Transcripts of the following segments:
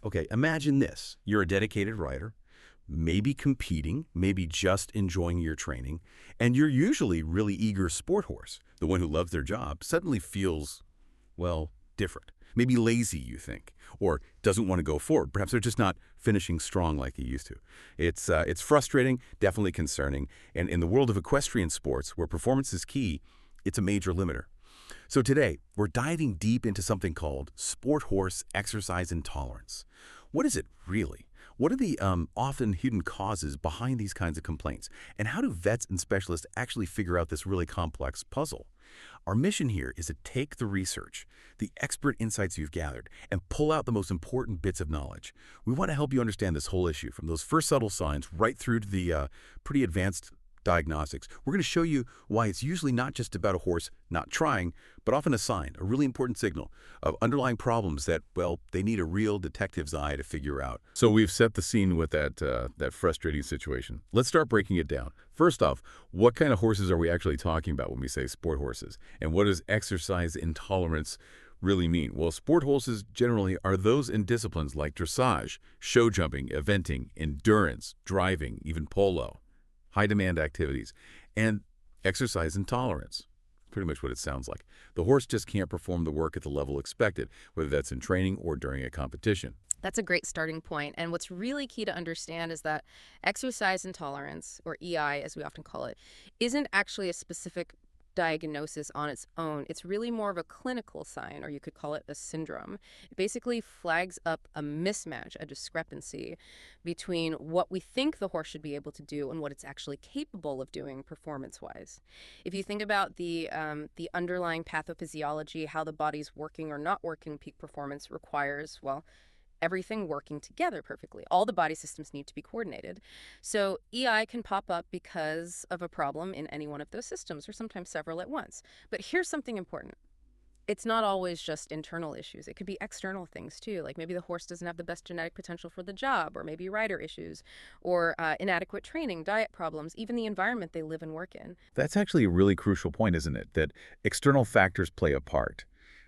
Okay, imagine this. You're a dedicated rider, maybe competing, maybe just enjoying your training, and you're usually really eager sport horse. The one who loves their job suddenly feels, well, different. Maybe lazy, you think, or doesn't want to go forward. Perhaps they're just not finishing strong like they used to. It's frustrating, definitely concerning, and in the world of equestrian sports, where performance is key, it's a major limiter. So today, we're diving deep into something called sport horse exercise intolerance. What is it really? What are the often hidden causes behind these kinds of complaints? And how do vets and specialists actually figure out this really complex puzzle? Our mission here is to take the research, the expert insights you've gathered, and pull out the most important bits of knowledge. We want to help you understand this whole issue, from those first subtle signs right through to the pretty advanced diagnostics. We're going to show you why it's usually not just about a horse not trying, but often a sign, a really important signal of underlying problems that, well, they need a real detective's eye to figure out. So we've set the scene with that frustrating situation. Let's start breaking it down. First off, what kind of horses are we actually talking about when we say sport horses? And what does exercise intolerance really mean? Well, sport horses generally are those in disciplines like dressage, show jumping, eventing, endurance, driving, even polo, high-demand activities, and exercise intolerance. Pretty much what it sounds like. The horse just can't perform the work at the level expected, whether that's in training or during a competition. That's a great starting point. And what's really key to understand is that exercise intolerance, or EI as we often call it, isn't actually a specific diagnosis on its own. It's really more of a clinical sign, or you could call it a syndrome. It basically flags up a mismatch, a discrepancy between what we think the horse should be able to do and what it's actually capable of doing performance-wise. If you think about the underlying pathophysiology, how the body's working or not working, peak performance requires, well, everything working together perfectly. All the body systems need to be coordinated. So EI can pop up because of a problem in any one of those systems, or sometimes several at once. But here's something important. It's not always just internal issues. It could be external things too, like maybe the horse doesn't have the best genetic potential for the job, or maybe rider issues, or inadequate training, diet problems, even the environment they live and work in. That's actually a really crucial point, isn't it? That external factors play a part.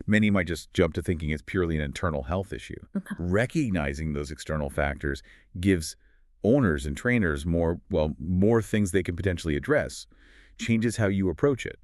Many might just jump to thinking it's purely an internal health issue. Recognizing those external factors gives owners and trainers more things they can potentially address, changes how you approach it.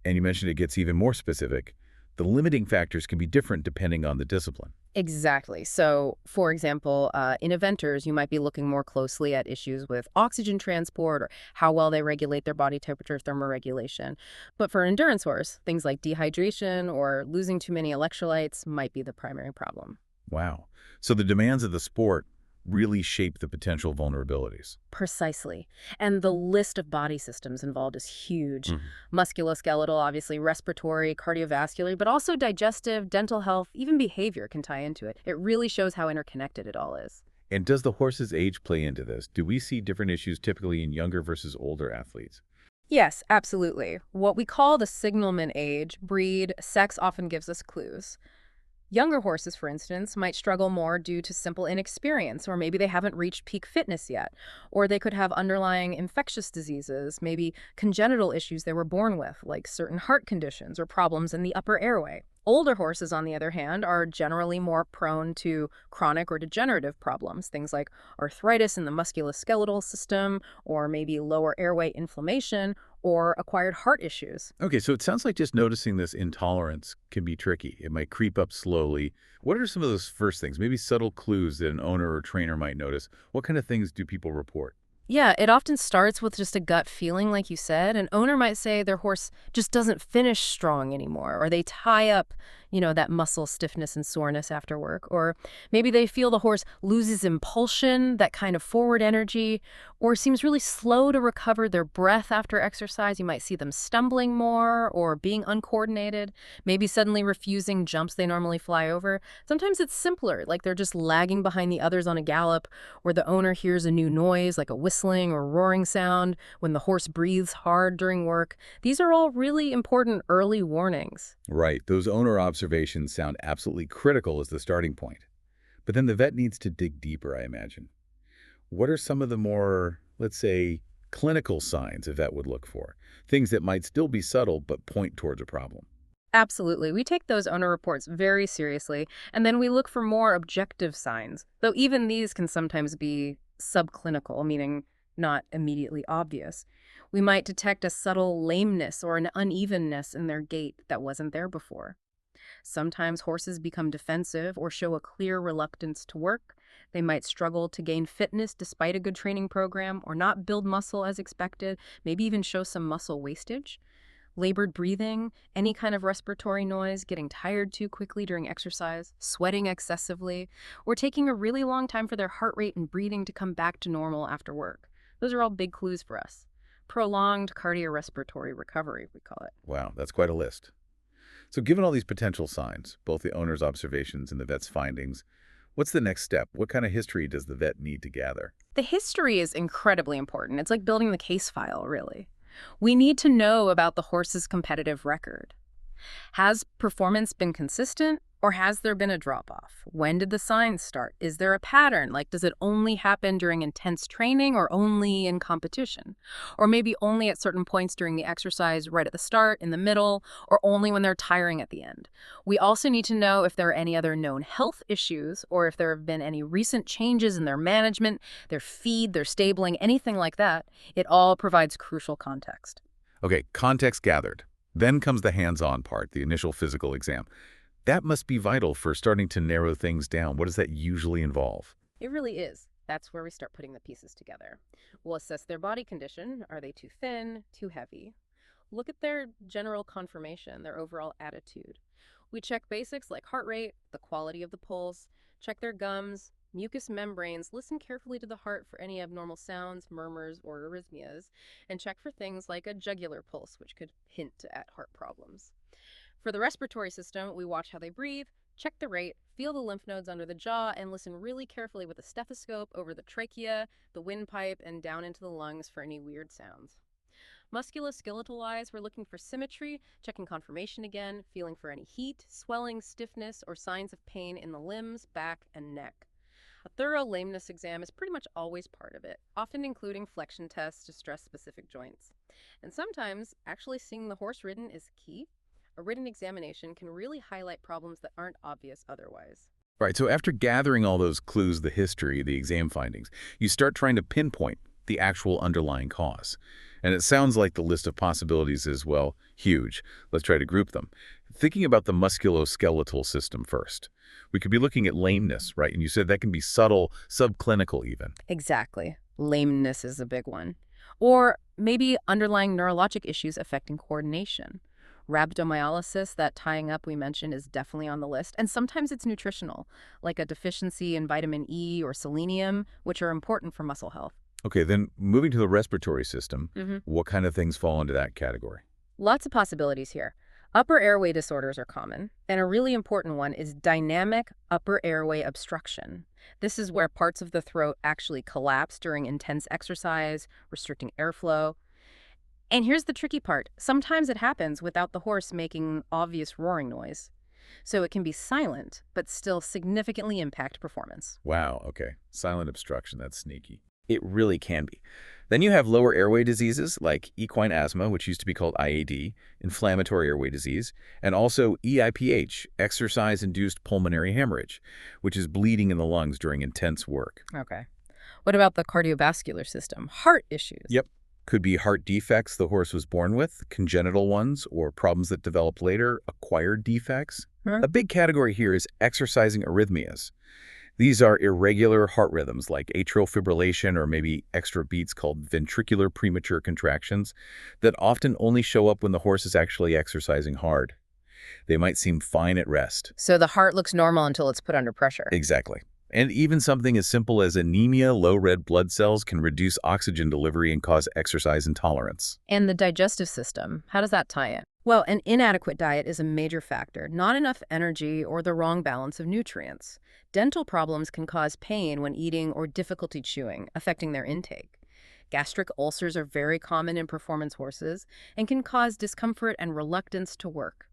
And you mentioned it gets even more specific. The limiting factors can be different depending on the discipline. Exactly. So, for example, in eventers, you might be looking more closely at issues with oxygen transport or how well they regulate their body temperature, thermoregulation. But for an endurance horse, things like dehydration or losing too many electrolytes might be the primary problem. Wow. So the demands of the sport really shape the potential vulnerabilities. Precisely. And the list of body systems involved is huge. Mhm. Musculoskeletal, obviously, respiratory, cardiovascular, but also digestive, dental health, even behavior can tie into it. It really shows how interconnected it all is. And does the horse's age play into this? Do we see different issues typically in younger versus older athletes? Yes, absolutely. What we call the signalman age, breed, sex often gives us clues. Younger horses, for instance, might struggle more due to simple inexperience, or maybe they haven't reached peak fitness yet, or they could have underlying infectious diseases, maybe congenital issues they were born with, like certain heart conditions or problems in the upper airway. Older horses, on the other hand, are generally more prone to chronic or degenerative problems, things like arthritis in the musculoskeletal system, or maybe lower airway inflammation, or acquired heart issues. Okay, so it sounds like just noticing this intolerance can be tricky. It might creep up slowly. What are some of those first things, maybe subtle clues that an owner or trainer might notice? What kind of things do people report? Yeah, it often starts with just a gut feeling, like you said. An owner might say their horse just doesn't finish strong anymore, or they tie up, that muscle stiffness and soreness after work. Or maybe they feel the horse loses impulsion, that kind of forward energy, or seems really slow to recover their breath after exercise. You might see them stumbling more or being uncoordinated, maybe suddenly refusing jumps they normally fly over. Sometimes it's simpler, like they're just lagging behind the others on a gallop, where the owner hears a new noise, like a whistling or roaring sound, when the horse breathes hard during work. These are all really important early warnings. Right, those owner observations sound absolutely critical as the starting point. But then the vet needs to dig deeper, I imagine. What are some of the more, let's say, clinical signs a vet would look for? Things that might still be subtle but point towards a problem. Absolutely. We take those owner reports very seriously, and then we look for more objective signs, though even these can sometimes be subclinical, meaning not immediately obvious. We might detect a subtle lameness or an unevenness in their gait that wasn't there before. Sometimes horses become defensive or show a clear reluctance to work. They might struggle to gain fitness despite a good training program or not build muscle as expected, maybe even show some muscle wastage. Labored breathing, any kind of respiratory noise, getting tired too quickly during exercise, sweating excessively, or taking a really long time for their heart rate and breathing to come back to normal after work. Those are all big clues for us. Prolonged cardiorespiratory recovery, we call it. Wow, that's quite a list. So given all these potential signs, both the owner's observations and the vet's findings, what's the next step? What kind of history does the vet need to gather? The history is incredibly important. It's like building the case file, really. We need to know about the horse's competitive record. Has performance been consistent, or has there been a drop-off? When did the signs start? Is there a pattern? Like, does it only happen during intense training or only in competition? Or maybe only at certain points during the exercise, right at the start, in the middle, or only when they're tiring at the end? We also need to know if there are any other known health issues or if there have been any recent changes in their management, their feed, their stabling, anything like that. It all provides crucial context. Okay, context gathered. Then comes the hands-on part, the initial physical exam. That must be vital for starting to narrow things down. What does that usually involve? It really is. That's where we start putting the pieces together. We'll assess their body condition. Are they too thin, too heavy? Look at their general conformation, their overall attitude. We check basics like heart rate, the quality of the pulse, check their gums, mucous membranes, listen carefully to the heart for any abnormal sounds, murmurs, or arrhythmias, and check for things like a jugular pulse, which could hint at heart problems. For the respiratory system, we watch how they breathe, check the rate, feel the lymph nodes under the jaw, and listen really carefully with a stethoscope over the trachea, the windpipe, and down into the lungs for any weird sounds. Musculoskeletal-wise, we're looking for symmetry, checking conformation again, feeling for any heat, swelling, stiffness, or signs of pain in the limbs, back, and neck. A thorough lameness exam is pretty much always part of it, often including flexion tests to stress specific joints. And sometimes, actually seeing the horse ridden is key. A written examination can really highlight problems that aren't obvious otherwise. Right, so after gathering all those clues, the history, the exam findings, you start trying to pinpoint the actual underlying cause. And it sounds like the list of possibilities is, well, huge. Let's try to group them. Thinking about the musculoskeletal system first, we could be looking at lameness, right? And you said that can be subtle, subclinical even. Exactly. Lameness is a big one. Or maybe underlying neurologic issues affecting coordination. Rhabdomyolysis, that tying up we mentioned, is definitely on the list. And sometimes it's nutritional, like a deficiency in vitamin E or selenium, which are important for muscle health. Okay, then moving to the respiratory system, what kind of things fall into that category? Lots of possibilities here. Upper airway disorders are common, and a really important one is dynamic upper airway obstruction. This is where parts of the throat actually collapse during intense exercise, restricting airflow. And here's the tricky part. Sometimes it happens without the horse making obvious roaring noise. So it can be silent, but still significantly impact performance. Wow, okay. Silent obstruction, that's sneaky. It really can be. Then you have lower airway diseases like equine asthma, which used to be called IAD, inflammatory airway disease, and also EIPH, exercise-induced pulmonary hemorrhage, which is bleeding in the lungs during intense work. Okay. What about the cardiovascular system? Heart issues. Yep. Could be heart defects the horse was born with, congenital ones, or problems that developed later, acquired defects. A big category here is exercising arrhythmias. These are irregular heart rhythms like atrial fibrillation or maybe extra beats called ventricular premature contractions that often only show up when the horse is actually exercising hard. They might seem fine at rest. So the heart looks normal until it's put under pressure. Exactly. And even something as simple as anemia, low red blood cells can reduce oxygen delivery and cause exercise intolerance. And the digestive system, how does that tie in? Well, an inadequate diet is a major factor. Not enough energy or the wrong balance of nutrients. Dental problems can cause pain when eating or difficulty chewing, affecting their intake. Gastric ulcers are very common in performance horses and can cause discomfort and reluctance to work.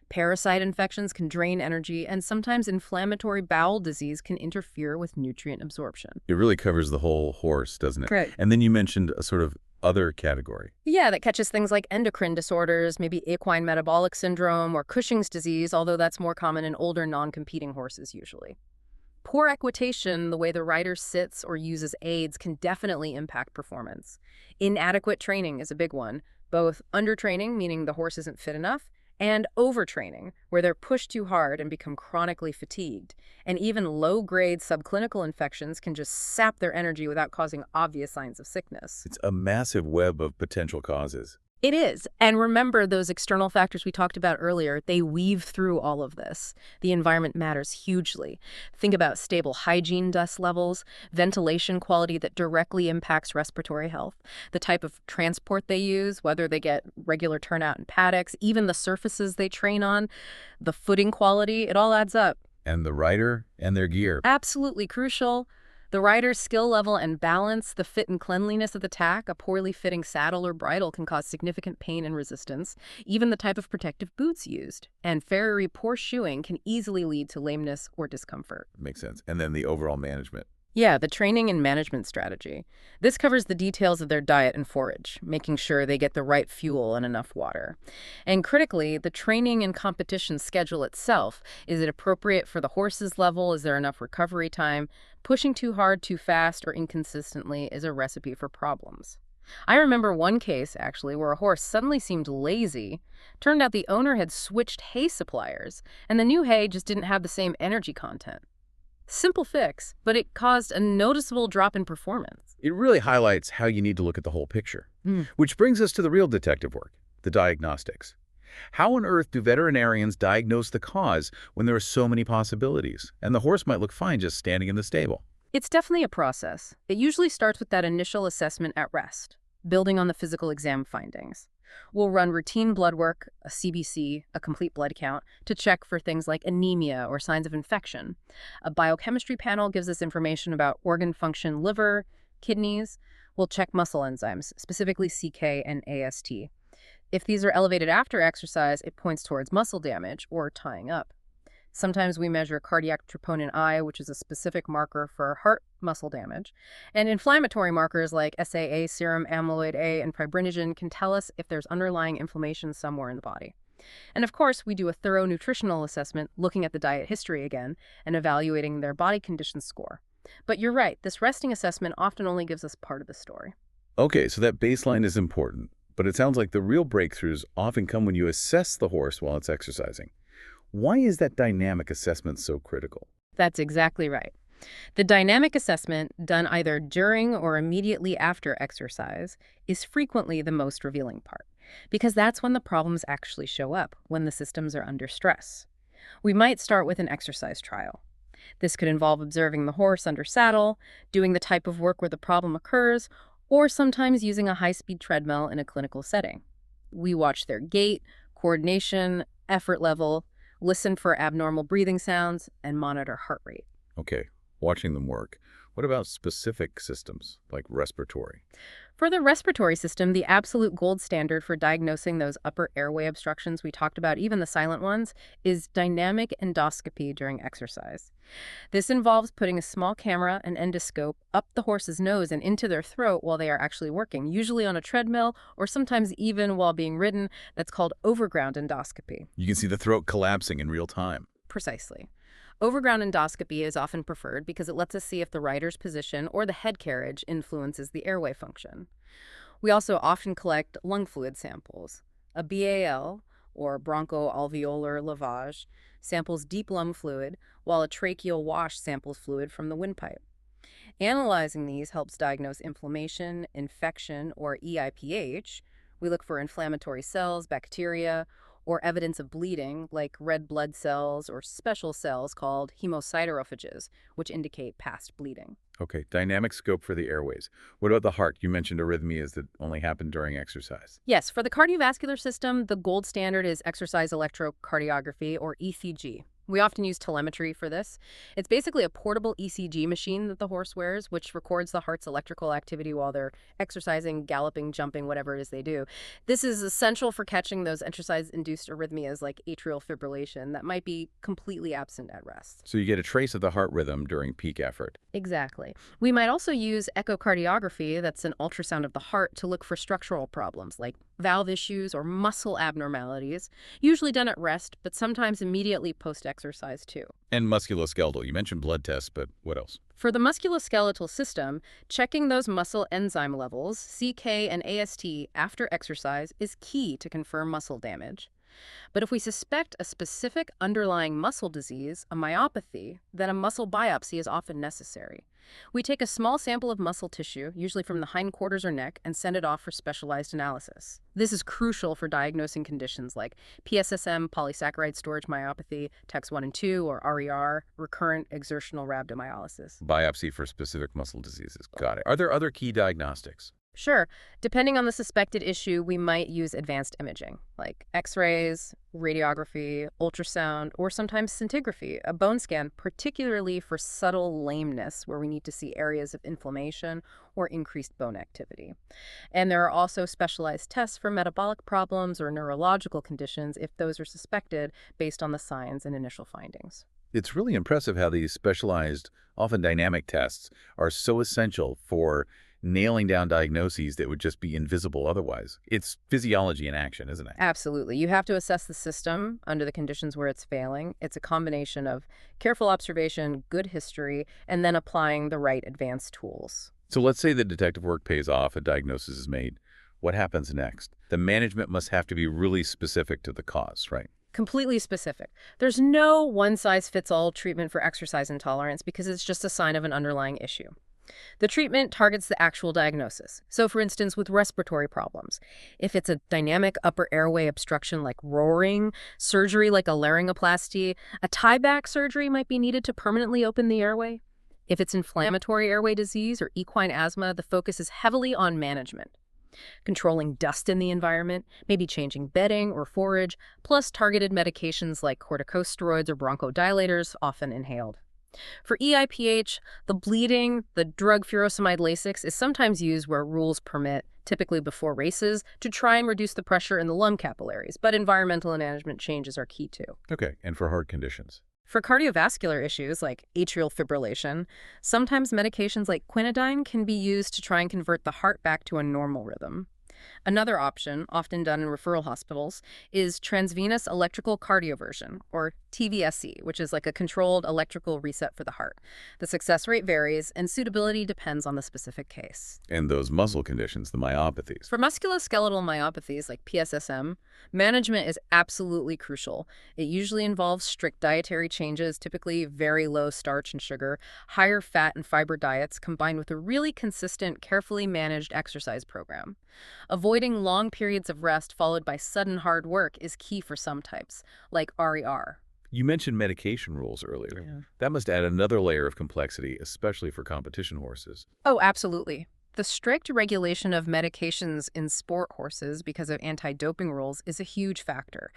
Parasite infections can drain energy, and sometimes inflammatory bowel disease can interfere with nutrient absorption. It really covers the whole horse, doesn't it? Right. And then you mentioned a sort of other category. Yeah, that catches things like endocrine disorders, maybe equine metabolic syndrome or Cushing's disease, although that's more common in older non-competing horses usually. Poor equitation, the way the rider sits or uses aids, can definitely impact performance. Inadequate training is a big one, both undertraining, meaning the horse isn't fit enough, and overtraining, where they're pushed too hard and become chronically fatigued. And even low-grade subclinical infections can just sap their energy without causing obvious signs of sickness. It's a massive web of potential causes. It is. And remember those external factors we talked about earlier, they weave through all of this. The environment matters hugely. Think about stable hygiene dust levels, ventilation quality that directly impacts respiratory health, the type of transport they use, whether they get regular turnout in paddocks, even the surfaces they train on, the footing quality, it all adds up. And the rider and their gear. Absolutely crucial. The rider's skill level and balance, the fit and cleanliness of the tack, a poorly fitting saddle or bridle can cause significant pain and resistance, even the type of protective boots used. And very poor shoeing can easily lead to lameness or discomfort. Makes sense. And then the overall management. Yeah, the training and management strategy. This covers the details of their diet and forage, making sure they get the right fuel and enough water. And critically, the training and competition schedule itself. Is it appropriate for the horse's level? Is there enough recovery time? Pushing too hard, too fast, or inconsistently is a recipe for problems. I remember one case, actually, where a horse suddenly seemed lazy. Turned out the owner had switched hay suppliers, and the new hay just didn't have the same energy content. Simple fix, but it caused a noticeable drop in performance. It really highlights how you need to look at the whole picture. Which brings us to the real detective work, the diagnostics. How on earth do veterinarians diagnose the cause when there are so many possibilities, and the horse might look fine just standing in the stable? It's definitely a process. It usually starts with that initial assessment at rest, building on the physical exam findings. We'll run routine blood work, a CBC, a complete blood count, to check for things like anemia or signs of infection. A biochemistry panel gives us information about organ function, liver, kidneys. We'll check muscle enzymes, specifically CK and AST. If these are elevated after exercise, it points towards muscle damage or tying up. Sometimes we measure cardiac troponin I, which is a specific marker for heart muscle damage. And inflammatory markers like SAA, serum amyloid A, and fibrinogen can tell us if there's underlying inflammation somewhere in the body. And of course, we do a thorough nutritional assessment, looking at the diet history again and evaluating their body condition score. But you're right, this resting assessment often only gives us part of the story. Okay, so that baseline is important, but it sounds like the real breakthroughs often come when you assess the horse while it's exercising. Why is that dynamic assessment so critical? That's exactly right. The dynamic assessment, done either during or immediately after exercise, is frequently the most revealing part, because that's when the problems actually show up, when the systems are under stress. We might start with an exercise trial. This could involve observing the horse under saddle, doing the type of work where the problem occurs, or sometimes using a high-speed treadmill in a clinical setting. We watch their gait, coordination, effort level, listen for abnormal breathing sounds, and monitor heart rate. Okay, watching them work. What about specific systems, like respiratory? For the respiratory system, the absolute gold standard for diagnosing those upper airway obstructions we talked about, even the silent ones, is dynamic endoscopy during exercise. This involves putting a small camera, an endoscope, up the horse's nose and into their throat while they are actually working, usually on a treadmill or sometimes even while being ridden. That's called overground endoscopy. You can see the throat collapsing in real time. Precisely. Overground endoscopy is often preferred because it lets us see if the rider's position or the head carriage influences the airway function. We also often collect lung fluid samples. A BAL, or bronchoalveolar lavage, samples deep lung fluid, while a tracheal wash samples fluid from the windpipe. Analyzing these helps diagnose inflammation, infection, or EIPH. We look for inflammatory cells, bacteria, or evidence of bleeding, like red blood cells or special cells called hemocytophages, which indicate past bleeding. Okay, dynamic scope for the airways. What about the heart? You mentioned arrhythmias that only happen during exercise. Yes, for the cardiovascular system, the gold standard is exercise electrocardiography, or ECG. We often use telemetry for this. It's basically a portable ECG machine that the horse wears, which records the heart's electrical activity while they're exercising, galloping, jumping, whatever it is they do. This is essential for catching those exercise-induced arrhythmias like atrial fibrillation that might be completely absent at rest. So you get a trace of the heart rhythm during peak effort. Exactly. We might also use echocardiography, that's an ultrasound of the heart, to look for structural problems like valve issues or muscle abnormalities, usually done at rest, but sometimes immediately post-exercise too. And musculoskeletal. You mentioned blood tests, but what else? For the musculoskeletal system, checking those muscle enzyme levels, CK and AST, after exercise is key to confirm muscle damage. But if we suspect a specific underlying muscle disease, a myopathy, then a muscle biopsy is often necessary. We take a small sample of muscle tissue, usually from the hindquarters or neck, and send it off for specialized analysis. This is crucial for diagnosing conditions like PSSM, polysaccharide storage myopathy, TEX1 and 2, or RER, recurrent exertional rhabdomyolysis. Biopsy for specific muscle diseases. Got it. Are there other key diagnostics? Sure. Depending on the suspected issue, we might use advanced imaging, like X-rays, radiography, ultrasound, or sometimes scintigraphy, a bone scan, particularly for subtle lameness, where we need to see areas of inflammation or increased bone activity. And there are also specialized tests for metabolic problems or neurological conditions if those are suspected based on the signs and initial findings. It's really impressive how these specialized, often dynamic tests are so essential for nailing down diagnoses that would just be invisible otherwise. It's physiology in action, isn't it? Absolutely. You have to assess the system under the conditions where it's failing. It's a combination of careful observation, good history, and then applying the right advanced tools. So let's say the detective work pays off, a diagnosis is made. What happens next? The management must have to be really specific to the cause, right? Completely specific. There's no one-size-fits-all treatment for exercise intolerance because it's just a sign of an underlying issue. The treatment targets the actual diagnosis. So, for instance, with respiratory problems, if it's a dynamic upper airway obstruction like roaring, surgery like a laryngoplasty, a tie-back surgery might be needed to permanently open the airway. If it's inflammatory airway disease or equine asthma, the focus is heavily on management. Controlling dust in the environment, maybe changing bedding or forage, plus targeted medications like corticosteroids or bronchodilators, often inhaled. For EIPH, the bleeding, the drug furosemide Lasix, is sometimes used where rules permit, typically before races, to try and reduce the pressure in the lung capillaries, but environmental management changes are key too. Okay, and for heart conditions? For cardiovascular issues like atrial fibrillation, sometimes medications like quinidine can be used to try and convert the heart back to a normal rhythm. Another option, often done in referral hospitals, is transvenous electrical cardioversion, or TVSC, which is like a controlled electrical reset for the heart. The success rate varies, and suitability depends on the specific case. And those muscle conditions, the myopathies? For musculoskeletal myopathies like PSSM, management is absolutely crucial. It usually involves strict dietary changes, typically very low starch and sugar, higher fat and fiber diets, combined with a really consistent, carefully managed exercise program. Avoiding long periods of rest followed by sudden hard work is key for some types, like RER. You mentioned medication rules earlier. Yeah. That must add another layer of complexity, especially for competition horses. Oh, absolutely. The strict regulation of medications in sport horses because of anti-doping rules is a huge factor.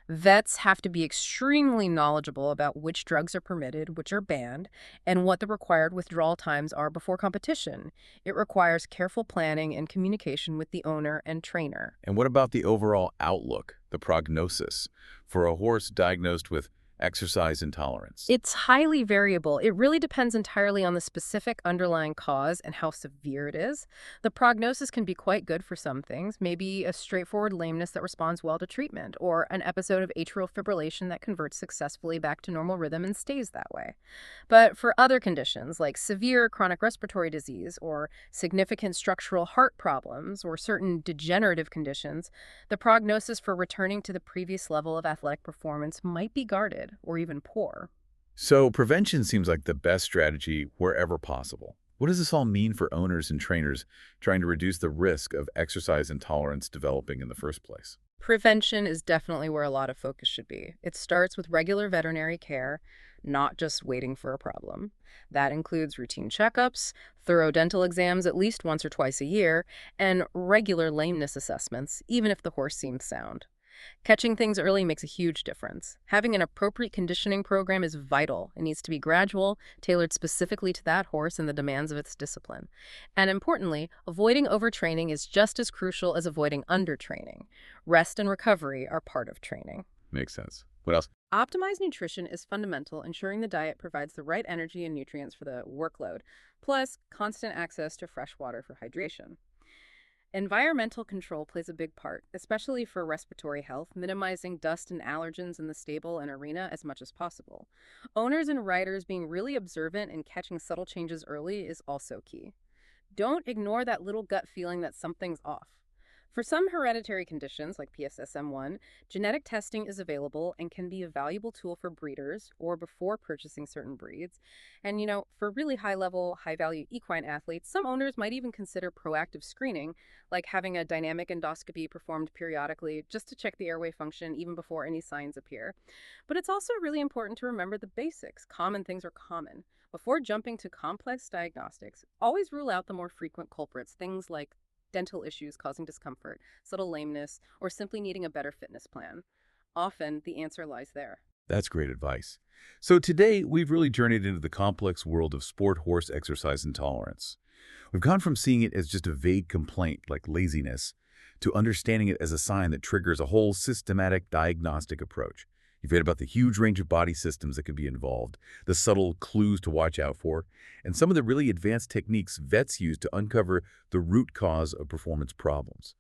Vets have to be extremely knowledgeable about which drugs are permitted, which are banned, and what the required withdrawal times are before competition. It requires careful planning and communication with the owner and trainer. And what about the overall outlook, the prognosis, for a horse diagnosed with exercise intolerance? It's highly variable. It really depends entirely on the specific underlying cause and how severe it is. The prognosis can be quite good for some things, maybe a straightforward lameness that responds well to treatment, or an episode of atrial fibrillation that converts successfully back to normal rhythm and stays that way. But for other conditions, like severe chronic respiratory disease, or significant structural heart problems, or certain degenerative conditions, the prognosis for returning to the previous level of athletic performance might be guarded or even poor. So prevention seems like the best strategy wherever possible. What does this all mean for owners and trainers trying to reduce the risk of exercise intolerance developing in the first place? Prevention is definitely where a lot of focus should be. It starts with regular veterinary care, not just waiting for a problem. That includes routine checkups, thorough dental exams at least once or twice a year, and regular lameness assessments, even if the horse seems sound. Catching things early makes a huge difference. Having an appropriate conditioning program is vital. It needs to be gradual, tailored specifically to that horse and the demands of its discipline. And importantly, avoiding overtraining is just as crucial as avoiding undertraining. Rest and recovery are part of training. Makes sense. What else? Optimized nutrition is fundamental, ensuring the diet provides the right energy and nutrients for the workload, plus constant access to fresh water for hydration. Environmental control plays a big part, especially for respiratory health, minimizing dust and allergens in the stable and arena as much as possible. Owners and riders being really observant and catching subtle changes early is also key. Don't ignore that little gut feeling that something's off. For some hereditary conditions, like PSSM1, genetic testing is available and can be a valuable tool for breeders or before purchasing certain breeds. And, for really high-level, high-value equine athletes, some owners might even consider proactive screening, like having a dynamic endoscopy performed periodically just to check the airway function even before any signs appear. But it's also really important to remember the basics. Common things are common. Before jumping to complex diagnostics, always rule out the more frequent culprits, things like dental issues causing discomfort, subtle lameness, or simply needing a better fitness plan. Often, the answer lies there. That's great advice. So today, we've really journeyed into the complex world of sport horse exercise intolerance. We've gone from seeing it as just a vague complaint like laziness to understanding it as a sign that triggers a whole systematic diagnostic approach. You've read about the huge range of body systems that can be involved, the subtle clues to watch out for, and some of the really advanced techniques vets use to uncover the root cause of performance problems.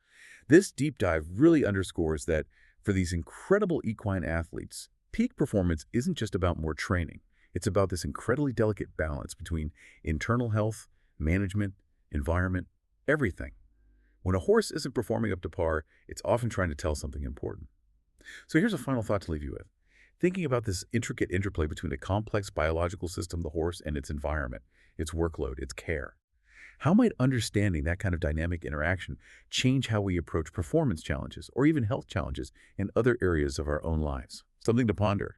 This deep dive really underscores that for these incredible equine athletes, peak performance isn't just about more training. It's about this incredibly delicate balance between internal health, management, environment, everything. When a horse isn't performing up to par, it's often trying to tell something important. So here's a final thought to leave you with. Thinking about this intricate interplay between a complex biological system, the horse, and its environment, its workload, its care. How might understanding that kind of dynamic interaction change how we approach performance challenges or even health challenges in other areas of our own lives? Something to ponder.